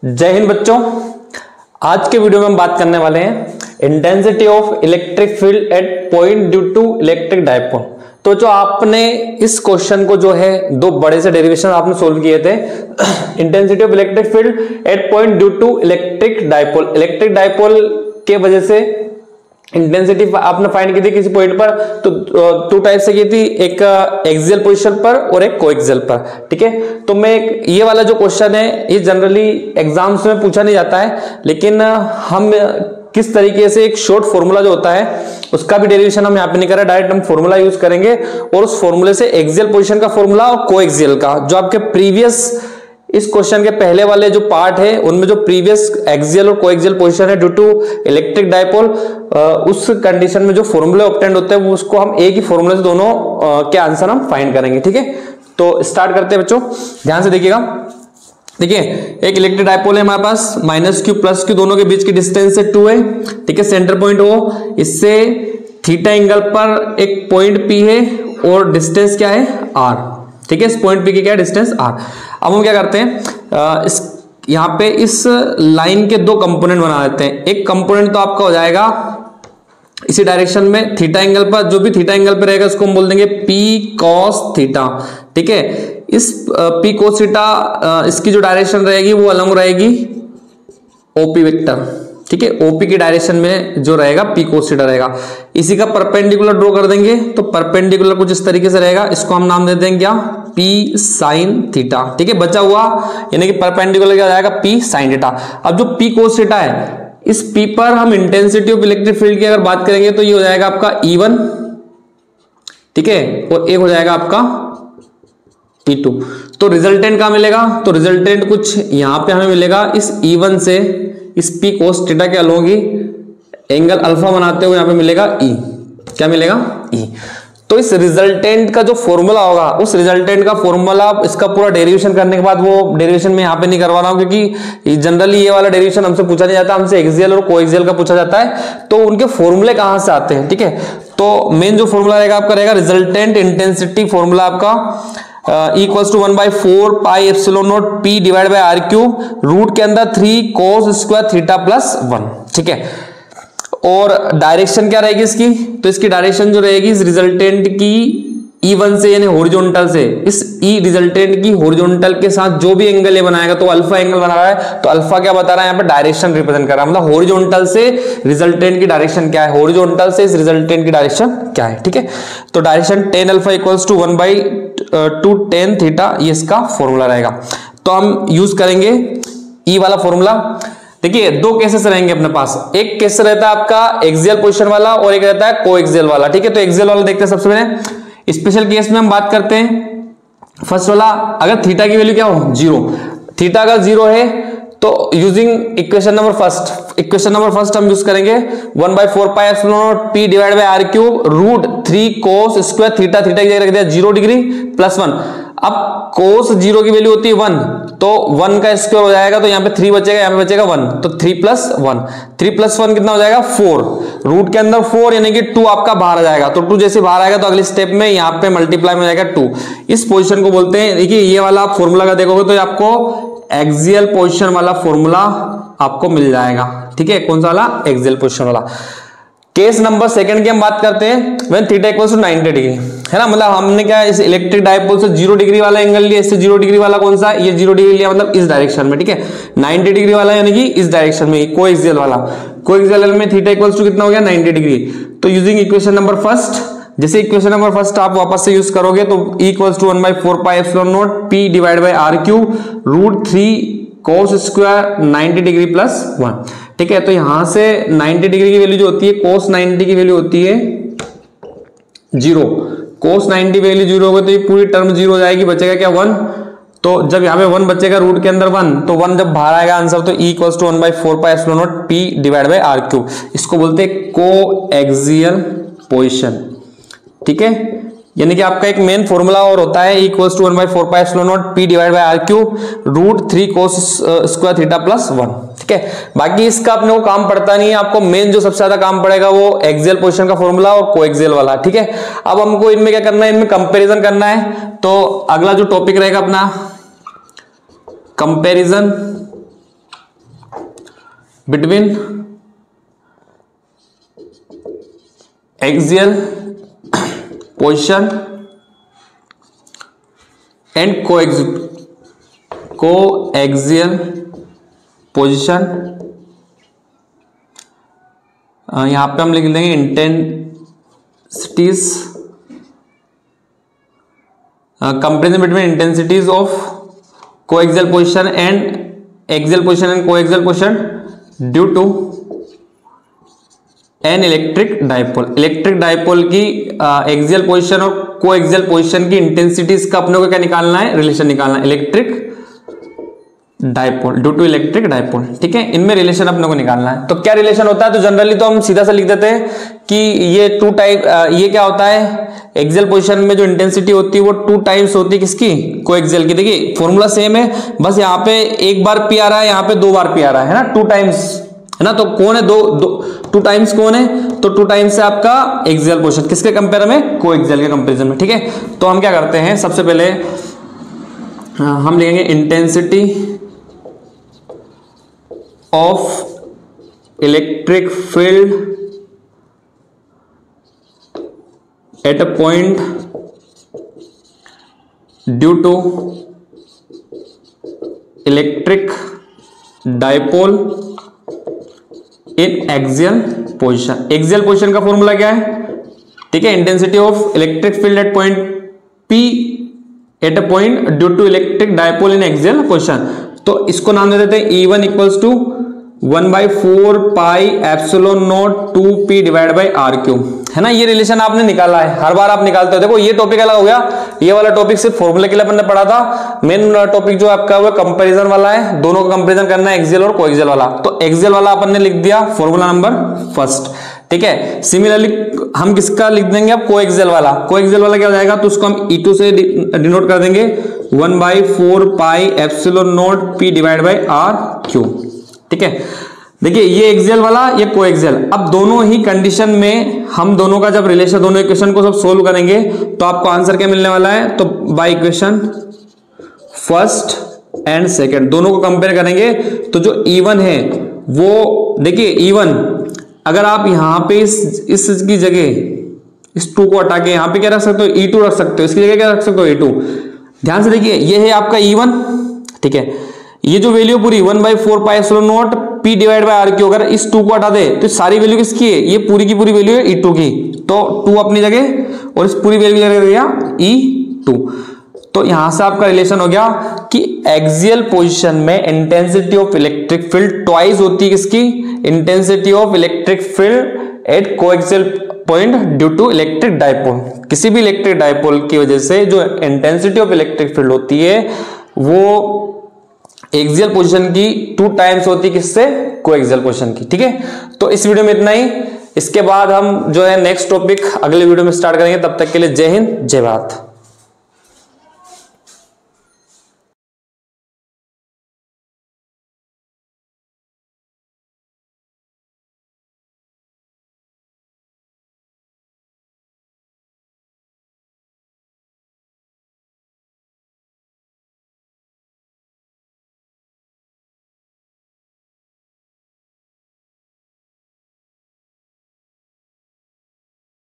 जय हिंद बच्चों। आज के वीडियो में हम बात करने वाले हैं intensity of electric field at point due to electric dipole. तो जो आपने इस क्वेश्चन को जो है दो बड़े से डेरिवेशन आपने सोल्व किए थे, intensity of electric field at point due to electric dipole. Electric dipole के वजह से इंटेंसिटी आपने फाइंड की थी किसी पॉइंट पर, तो टू टाइप से की थी, एक एक्सियल पोजीशन पर और एक कोएक्सियल पर। ठीक है, तो मैं ये वाला जो क्वेश्चन है ये जनरली एग्जाम्स में पूछा नहीं जाता है, लेकिन हम किस तरीके से एक शॉर्ट फॉर्मूला जो होता है उसका भी डेरिवेशन हम यहाँ पे नहीं कर रहे, डायरेक्ट हम फॉर्मूला यूज करेंगे और उस फॉर्मूले से एक्सियल पोजीशन का फॉर्मूला और कोएक्सियल का, जो आपके प्रीवियस इस क्वेश्चन के पहले वाले जो पार्ट है उनमें जो प्रीवियस एक्सियल और कोएक्सियल पोजीशन है ड्यू टू इलेक्ट्रिक डायपोल, उस कंडीशन में जो फॉर्मूले ऑब्टेंड होते हैं वो उसको हम एक ही फॉर्मूले से दोनों के आंसर हम फाइंड करेंगे। ठीक है, तो स्टार्ट करते हैं बच्चों, ध्यान से देखिएगा। देखिए, एक इलेक्ट्रिक डायपोल है हमारे पास, माइनस क्यू प्लस क्यू दोनों के बीच की डिस्टेंस है 2 है। ठीक है, सेंटर पॉइंट O, इससे थीटा एंगल पर एक पॉइंट P है और डिस्टेंस क्या है R। ठीक है, इस पॉइंट P की क्या डिस्टेंस R। अब हम क्या करते हैं, इस यहाँ पे इस लाइन के दो कंपोनेंट बना देते हैं। एक कंपोनेंट तो आपका हो जाएगा इसी डायरेक्शन में थीटा एंगल पर, जो भी थीटा एंगल पर रहेगा उसको हम बोल देंगे P cos थीटा। ठीक है, इस P cos थीटा इसकी जो डायरेक्शन रहेगी वो अलग रहेगी OP वेक्टर। ठीक है, OP की डायरेक्शन में जो रहेगा P cos थीटा रहेगा। इसी का परपेंडिकुलर ड्रॉ कर देंगे, तो परपेंडिकुलर कुछ इस तरीके से रहेगा, इसको हम नाम दे देंगे क्या, P sin थीटा। ठीक है, बचा हुआ यानी कि परपेंडिकुलर क्या जाएगा, P sin थीटा। अब जो P cos थीटा है, इस P पर हम इंटेंसिटी ऑफ इलेक्ट्रिक फील्ड की अगर बात करेंगे तो ये हो जाएगा आपका E1। ठीक है, और एक हो जाएगा आपका E2। तो रिजल्टेंट कहां मिलेगा, तो रिजल्टेंट कुछ यहां पे हमें मिलेगा, इस E1 से इस P cos थीटा के अलॉन्ग ही एंगल अल्फा बनाते हुए यहां पे मिलेगा E। क्या मिलेगा, E। तो इस रिजल्टेंट का जो फॉर्मूला होगा, उस रिजल्टेंट का फॉर्मूला इसका पूरा डेरिवेशन करने के बाद, वो डेरिवेशन में यहाँ पे नहीं करवा रहा हूं क्योंकि जनरली ये वाला डेरिवेशन हमसे पूछा नहीं जाता, हमसे एक्सियल और कोएक्सियल का पूछा जाता है, तो उनके फॉर्मूले कहां से आते हैं। ठीक है, तो मेन जो फॉर्मूला रहेगा आपका रहेगा रिजल्टेंट इंटेंसिटी फॉर्मूला आपका equals to 1/4 pi epsilon naught P divide by R cube, root के अंदर 3 cos स्क्वायर थीटा प्लस 1। ठीक है, और डायरेक्शन क्या रहेगी इसकी, तो इसकी डायरेक्शन जो रहेगी इस रिजल्टेंट की E1 से यानी हॉरिजॉन्टल से, इस E रिजल्टेंट की हॉरिजॉन्टल के साथ जो भी एंगल ये बनाएगा, तो अल्फा एंगल बना रहा है, तो अल्फा क्या बता रहा है यहाँ पे, डायरेक्शन रिप्रेजेंट कर रहा है, मतलब हॉरिजॉन्टल से रिजल्टेंट की डायरेक्शन क्या है, हॉरिजॉन्टल से इस रिजल्टेंट की डायरेक्शन क्या है। ठीक है, तो direction tan alpha equals to 1/2 tan theta, ये इसका फॉर्मूला रहेगा। तो हम यूज करेंगे E वाला फॉर्मूला। देखिए, दो केसेस रहेंगे अपने पास, एक केस रहता है आपका एक्सियल पोजीशन वाला और एक रहता है कोएक्सियल वाला। ठीक है, तो एक्सियल वाला देखते हैं सबसे पहले। स्पेशल केस में हम बात करते हैं फर्स्ट वाला, अगर थीटा की वैल्यू क्या हो, 0। थीटा अगर 0 है तो यूजिंग इक्वेशन नंबर फर्स्ट हम यूज करेंगे 1/4 pi epsilon naught P divide by R cube, root 3 cos square theta, theta की जगह रख दिया 0 डिग्री प्लस 1। अब cos 0 की वैल्यू होती है 1, तो 1 का स्क्वायर हो जाएगा, तो यहाँ पे 3 बचेगा, यहाँ पे बचेगा 1, तो 3 + 1, 3 + 1 कितना हो जाएगा, 4। रूट के अंदर 4 यानी कि 2 आपका बाहर आ जाएगा, तो 2 जैसे बाहर आएगा तो अगले स्टेप में यहाँ पे मल्टीप्लाई में हो जाएगा 2। इस पोजीशन को बोलते हैं, देखिए ये वाला आप फॉर्मूला का देखोगे तो आपको एक्सियल पोजीशन वाला फॉर्मूला आपको मिल जाएगा। ठीक है, कौन सा वाला, एक्सियल पोजीशन वाला। केस नंबर सेकंड की हम बात करते हैं, when theta equals to 90 degree, है ना, मतलब हमने क्या इस इलेक्ट्रिक डायपोल से 0 डिग्री वाला एंगल लिया, इससे 0 डिग्री वाला कौन सा, ये 0 डिग्री लिया, मतलब इस डायरेक्शन में। ठीक है, 90 डिग्री वाला यानी कि इस डायरेक्शन में, कोएक्सियल वाला। कोएक्सियल में थीटा इक्वल्स टू कितना हो गया, 90 डिग्री। तो यूजिंग इक्वेशन नंबर फर्स्ट, जैसे इक्वेशन नंबर फर्स्ट आप वापस से यूज करोगे तो equals to 1/4 pi epsilon naught P divide by R cube, root 3 cos square 90 degree plus 1। ठीक है, तो यहां से 90 डिग्री की वैल्यू जो होती है, cos 90 की वैल्यू होती है 0। cos 90 वैल्यू 0 होगी तो ये पूरी टर्म 0 हो जाएगी, बचेगा क्या, 1। तो जब यहाँ पे 1 बचेगा रूट के अंदर 1, तो 1 जब बाहर आएगा आंसर, तो equals to 1/4 pi epsilon naught P divide by R cube. इसको बोलते हैं कोएक्सियल पोजीशन। ठीक है, यानी कि आपका एक मेन फॉर्मूला और होता है equals to 1/4 pi epsilon naught P divide by R cube, root 3 cos square theta plus 1। ठीक है, बाकी इसका अपने को काम पड़ता नहीं है, आपको मेन जो सबसे ज्यादा काम पड़ेगा वो एक्सियल पोजीशन का फॉर्मूला और कोएक्सियल वाला। ठीक है, अब हमको इनमें क्या करना है, इनमें कंपैरिजन करना है। तो अगला जो टॉपिक रहेगा अपना comparison between axial position and coaxial position, यहां पे हम लिख देंगे intensities, comparison between intensities of coaxial position and axial position and coaxial position due to an electric dipole. Electric dipole की एक्सियल पोजीशन और कोएक्सियल पोजीशन की intensities का अपने को क्या निकालना है, रिलेशन निकालना है, electric dipole due to electric dipole. ठीक है, इनमें रिलेशन अपने को निकालना है। तो क्या रिलेशन होता है, तो जनरली तो हम सीधा सा लिख देते हैं कि ये टू टाइप, ये क्या होता है, एक्सियल पोजीशन में जो इंटेंसिटी होती है वो 2 टाइम्स होती है किसकी, कोएक्सियल की। देखिए फॉर्मूला सेम है, बस यहाँ पे एक बार पी आ रहा है, यहाँ पे 2 बार पी आ रहा है ना, 2 टाइम्स है ना। तो कौन है, 2 टाइम्स कौन है, तो 2 टाइम्स है आपका एक्सियल पोजीशन, किसके कंपेयर में, कोएक्सियल के कंपेरिजन में। ठीक है, तो हम क्या करते हैं, सबसे पहले हम लिखेंगे intensity of electric field at a point due to electric dipole in axial position. Axial position का फॉर्मूला क्या है, ठीक है, intensity of electric field at point P at a point due to electric dipole in axial position. तो इसको नाम दे देते हैं E1 equals to 1/4 pi epsilon naught 2p divide by r cube, है ना। ये रिलेशन आपने निकाला है, हर बार आप निकालते हो। देखो ये टॉपिक अलग हो गया, ये वाला टॉपिक सिर्फ फॉर्मूले के लिए अपन ने पढ़ा था। मेन टॉपिक जो आपका वो कंपैरिजन वाला है, दोनों का कंपैरिजन करना है, एक्सियल और कोएक्सियल वाला। तो एक्सियल वाला अपन ने लिख दिया फॉर्मूला नंबर 1। ठीक है, सिमिलरली हम किसका लिख देंगे अब, कोएक्सियल वाला। कोएक्सियल वाला क्या हो जाएगा, तो उसको हम E2 से डिनोट कर देंगे 1/4 pi epsilon naught p divide by r cube. ठीक है, देखिए ये एक्सियल वाला, ये कोएक्सियल। अब दोनों ही कंडीशन में हम दोनों का जब रिलेशन, दोनों इक्वेशन को सब सोल्व करेंगे तो आपको आंसर क्या मिलने वाला है, तो by equation first and second दोनों को कंपेयर करेंगे तो जो E1 है वो, देखिए E1 अगर आप यहां पे इस की जगह इस 2 को हटा के यहां पे क्या रख सकते हो, E2 रख सकते हो, इसकी जगह क्या रख सकते हो, E2। ध्यान से देखिए, ये है आपका E1। ठीक है, ये जो वैल्यू पूरी 1/4 pi epsilon naught p divide by r cube, अगर इस 2 को हटा दे तो सारी वैल्यू किसकी है, ये पूरी की पूरी वैल्यू है E2 की। तो 2 अपनी जगह और इस पूरी वैल्यू की जगह गया E2। तो यहां से आपका रिलेशन हो गया कि एक्सियल पोजीशन में intensity of electric field twice होती है किसकी, intensity of electric field at coaxial point due to electric dipole. किसी भी इलेक्ट्रिक डाइपोल की वजह से जो इंटेंसिटी ऑफ इलेक्ट्रिक फील्ड होती है वो एक्सियल पोजीशन की 2 टाइम्स होती है किससे, कोएक्सियल पोजीशन की। ठीक है, तो इस वीडियो में इतना ही। इसके बाद हम जो है नेक्स्ट टॉपिक अगले वीडियो में स्टार्ट करेंगे। तब तक के लिए जय हिंद, जय भारत।